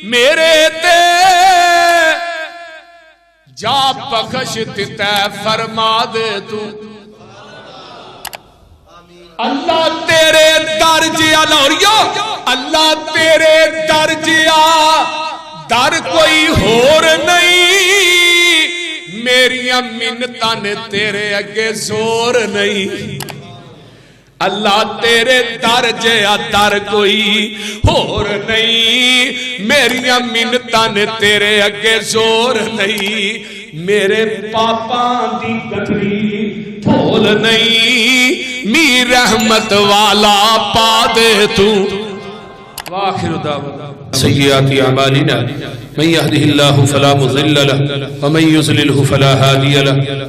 میرے تے جا بخش تے فرما دے تو اللہ تیرے درجیا لوریو اللہ تیرے درجیا در کوئی ہور نہیں میریاں منتاں نے تیرے اگے زور نہیں اللہ تیرے درجیا در کوئی ہور نہیں میریاں منتاں نے تیرے اگے زور نہیں میرے پاپاں دی گٹری پھول نہیں می رحمت والا پا دے تو وآخر دعوانا سیئات اعمالنا من يهده الله فلا مضل له ومن يضلله فلا هادي له